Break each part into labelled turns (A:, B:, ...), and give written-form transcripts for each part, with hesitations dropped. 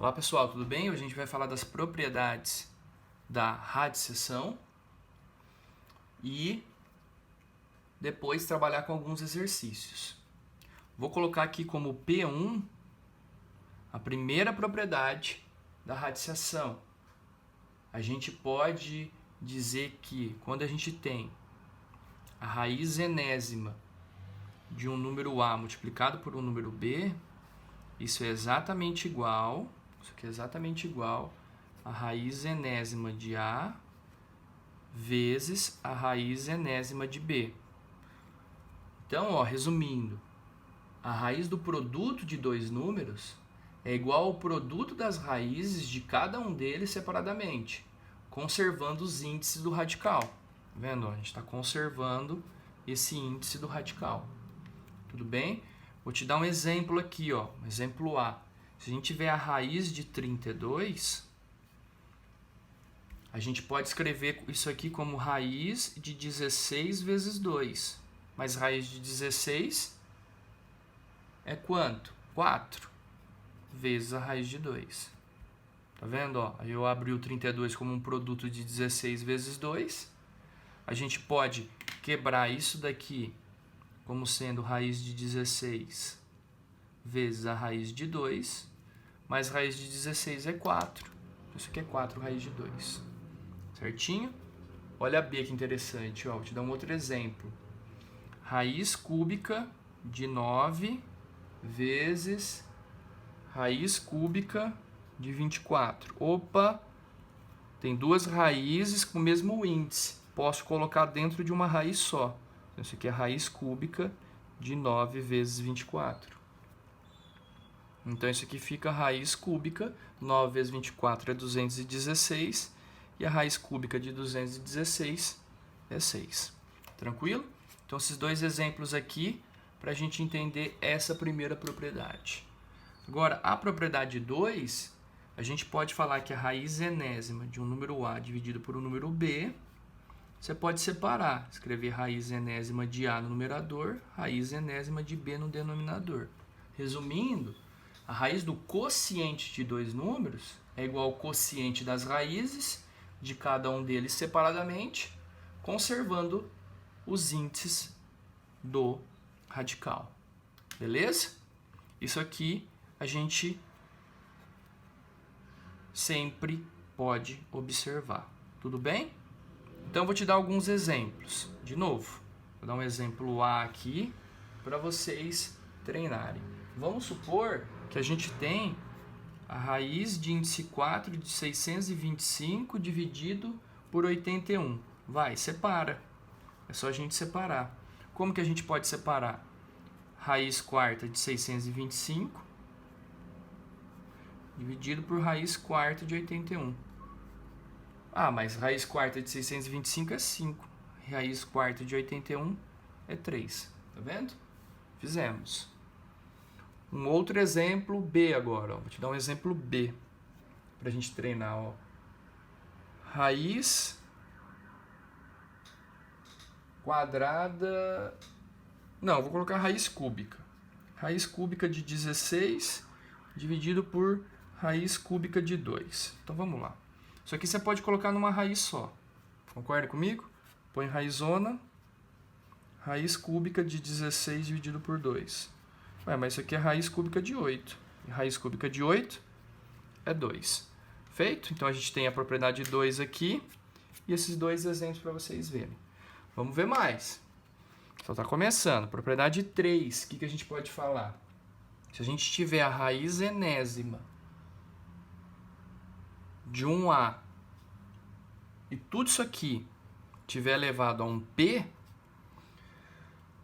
A: Olá pessoal, tudo bem? Hoje a gente vai falar das propriedades da radicessão e depois trabalhar com alguns exercícios. Vou colocar aqui como P1 a primeira propriedade da radiciação. A gente pode dizer que quando a gente tem a raiz enésima de um número A multiplicado por um número B, isso é exatamente igual, isso aqui é exatamente igual a raiz enésima de A vezes a raiz enésima de B. Então, resumindo, a raiz do produto de dois números é igual ao produto das raízes de cada um deles separadamente, conservando os índices do radical. Tá vendo? A gente está conservando esse índice do radical. Tudo bem? Vou te dar um exemplo aqui, um exemplo A. Se a gente tiver a raiz de 32, a gente pode escrever isso aqui como raiz de 16 vezes 2. Mas raiz de 16 é quanto? 4 vezes a raiz de 2. Tá vendo? Aí eu abri o 32 como um produto de 16 vezes 2. A gente pode quebrar isso daqui como sendo raiz de 16 vezes a raiz de 2, mais raiz de 16 é 4. Isso aqui é 4 raiz de 2. Certinho? Olha a B que interessante. Vou te dar um outro exemplo. Raiz cúbica de 9 vezes raiz cúbica de 24. Opa! Tem duas raízes com o mesmo índice. Posso colocar dentro de uma raiz só. Então, isso aqui é raiz cúbica de 9 vezes 24. Então, isso aqui fica a raiz cúbica. 9 vezes 24 é 216. E a raiz cúbica de 216 é 6. Tranquilo? Então, esses dois exemplos aqui para a gente entender essa primeira propriedade. Agora, a propriedade 2, a gente pode falar que a raiz enésima de um número A dividido por um número B, você pode separar, escrever raiz enésima de A no numerador, raiz enésima de B no denominador. Resumindo, a raiz do quociente de dois números é igual ao quociente das raízes de cada um deles separadamente, conservando os índices do radical. Beleza? Isso aqui a gente sempre pode observar. Tudo bem? Então, eu vou te dar alguns exemplos. De novo, vou dar um exemplo A aqui para vocês treinarem. Vamos supor que a gente tem a raiz de índice 4 de 625 dividido por 81. Vai, separa. É só a gente separar. Como que a gente pode separar? Raiz quarta de 625 dividido por raiz quarta de 81. Mas raiz quarta de 625 é 5. Raiz quarta de 81 é 3. Tá vendo? Fizemos. Um outro exemplo B agora. Vou te dar um exemplo B para a gente treinar. Raiz quadrada... Não, vou colocar raiz cúbica. Raiz cúbica de 16 dividido por raiz cúbica de 2. Então vamos lá. Isso aqui você pode colocar numa raiz só. Concorda comigo? Põe raizona, raiz cúbica de 16 dividido por 2. Mas isso aqui é raiz cúbica de 8. E raiz cúbica de 8 é 2. Feito? Então a gente tem a propriedade 2 aqui e esses dois exemplos para vocês verem. Vamos ver mais. Só está começando. Propriedade 3, o que a gente pode falar? Se a gente tiver a raiz enésima de um A e tudo isso aqui tiver elevado a um P,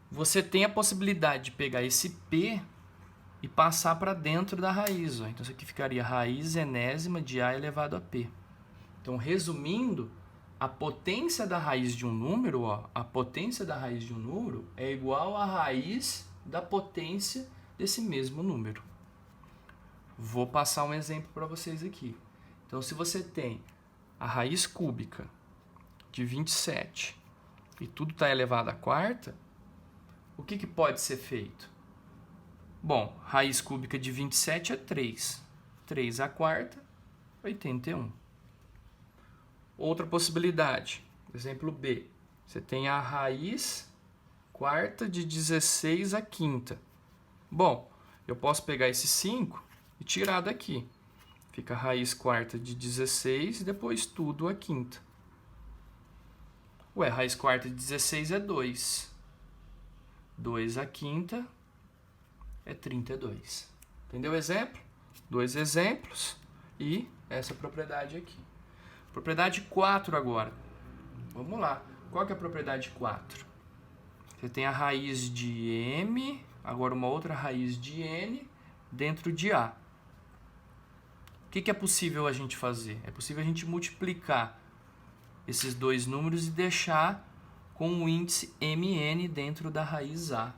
A: você tem a possibilidade de pegar esse P e passar para dentro da raiz. Então, isso aqui ficaria raiz enésima de A elevado a P. Então, resumindo, a potência da raiz de um número, a potência da raiz de um número é igual à raiz da potência desse mesmo número. Vou passar um exemplo para vocês aqui. Então, se você tem a raiz cúbica de 27 e tudo está elevado à quarta, o que pode ser feito? Bom, raiz cúbica de 27 é 3. 3 à quarta, 81. Outra possibilidade, exemplo B. Você tem a raiz quarta de 16 à quinta. Bom, eu posso pegar esse 5 e tirar daqui. Fica a raiz quarta de 16 e depois tudo à quinta. Ué, raiz quarta de 16 é 2. 2 à quinta é 32. Entendeu o exemplo? 2 exemplos e essa propriedade aqui. Propriedade 4 agora. Vamos lá. Qual que é a propriedade 4? Você tem a raiz de m, agora uma outra raiz de n dentro de a. O que é possível a gente fazer? É possível a gente multiplicar esses dois números e deixar com o índice mn dentro da raiz a.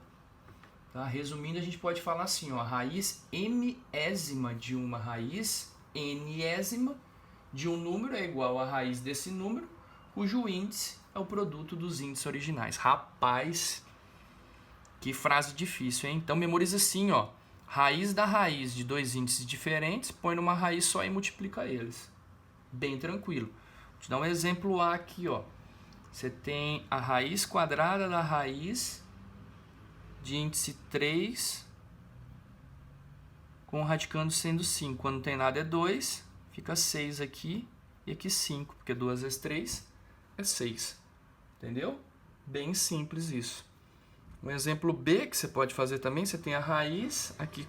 A: Tá? Resumindo, a gente pode falar assim, ó, a raiz mésima de uma raiz nésima de um número é igual à raiz desse número, cujo índice é o produto dos índices originais. Rapaz, que frase difícil, hein? Então memoriza assim, ó, raiz da raiz de dois índices diferentes, põe numa raiz só e multiplica eles. Bem tranquilo. Vou te dar um exemplo A aqui, ó. Você tem a raiz quadrada da raiz de índice 3 com o radicando sendo 5. Quando não tem nada é 2, fica 6 aqui e aqui 5, porque 2 vezes 3 é 6. Entendeu? Bem simples isso. Um exemplo B que você pode fazer também, você tem a raiz aqui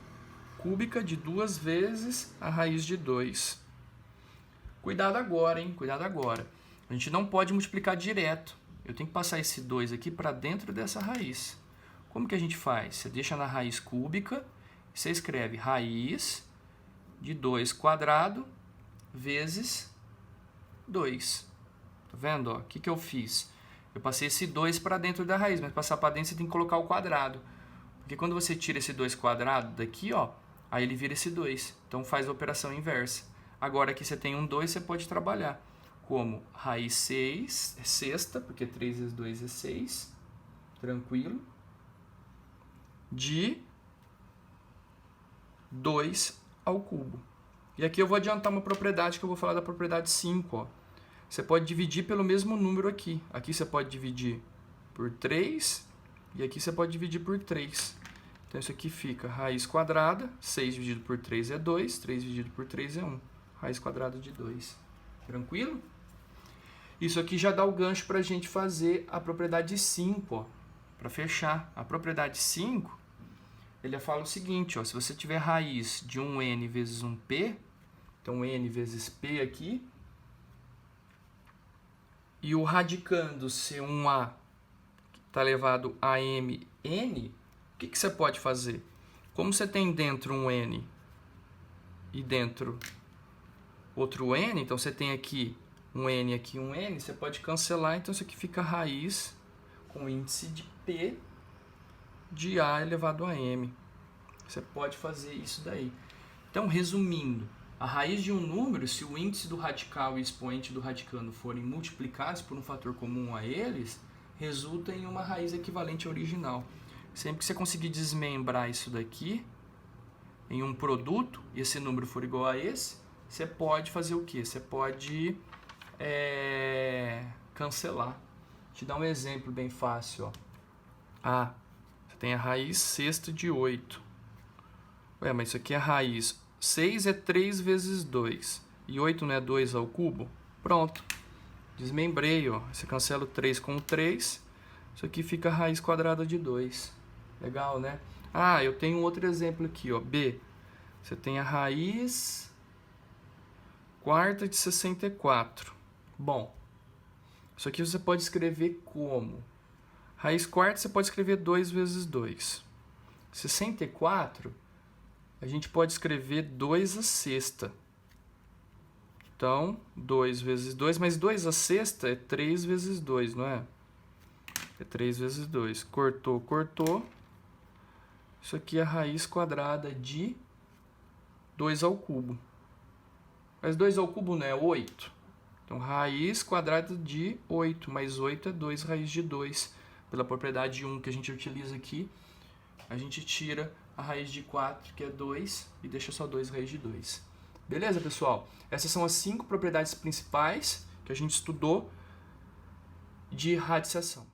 A: cúbica de 2 vezes a raiz de 2. Cuidado agora, hein? Cuidado agora. A gente não pode multiplicar direto. Eu tenho que passar esse 2 aqui para dentro dessa raiz. Como que a gente faz? Você deixa na raiz cúbica, você escreve raiz de 2 quadrado vezes 2. Tá vendo? O que eu fiz? Eu passei esse 2 para dentro da raiz, mas passar para dentro você tem que colocar o quadrado. Porque quando você tira esse 2 quadrado daqui, ó, aí ele vira esse 2. Então faz a operação inversa. Agora aqui você tem um 2, você pode trabalhar como raiz 6, é sexta, porque 3 vezes 2 é 6, tranquilo, de 2 ao cubo. E aqui eu vou adiantar uma propriedade que eu vou falar da propriedade 5, ó. Você pode dividir pelo mesmo número aqui. Aqui você pode dividir por 3 e aqui você pode dividir por 3. Então isso aqui fica raiz quadrada, 6 dividido por 3 é 2, 3 dividido por 3 é 1. Raiz quadrada de 2. Tranquilo? Isso aqui já dá o gancho para a gente fazer a propriedade 5, ó. Para fechar. A propriedade 5, ele fala o seguinte, ó, se você tiver raiz de 1n vezes 1p, então n vezes p aqui, e o radicando ser 1a está elevado a mn, o que você pode fazer? Como você tem dentro um n e dentro outro n, então você tem aqui um n, você pode cancelar, então isso aqui fica raiz com índice de p de a elevado a m. Você pode fazer isso daí. Então, resumindo, a raiz de um número, se o índice do radical e o expoente do radicando forem multiplicados por um fator comum a eles, resulta em uma raiz equivalente à original. Sempre que você conseguir desmembrar isso daqui em um produto, e esse número for igual a esse, você pode fazer o quê? Você pode cancelar. Vou te dar um exemplo bem fácil, ó. Ah, você tem a raiz sexta de 8. Ué, mas isso aqui é raiz. 6 é 3 vezes 2. E 8 não é 2 ao cubo? Pronto. Desmembrei, ó. Você cancela o 3 com o 3. Isso aqui fica a raiz quadrada de 2. Legal, né? Ah, eu tenho um outro exemplo aqui, ó. B. Você tem a raiz quarta de 64. Bom, isso aqui você pode escrever como? Raiz quarta você pode escrever 2 vezes 2. 64, a gente pode escrever 2 à sexta. Então, 2 vezes 2, mas 2 à sexta é 3 vezes 2, não é? É 3 vezes 2. Cortou, cortou. Isso aqui é a raiz quadrada de 2 ao cubo. Mas 2 ao cubo não é 8? Então, raiz quadrada de 8, mais 8 é 2 raiz de 2. Pela propriedade 1 que a gente utiliza aqui, a gente tira a raiz de 4, que é 2, e deixa só 2 raiz de 2. Beleza, pessoal? Essas são as 5 propriedades principais que a gente estudou de radiciação.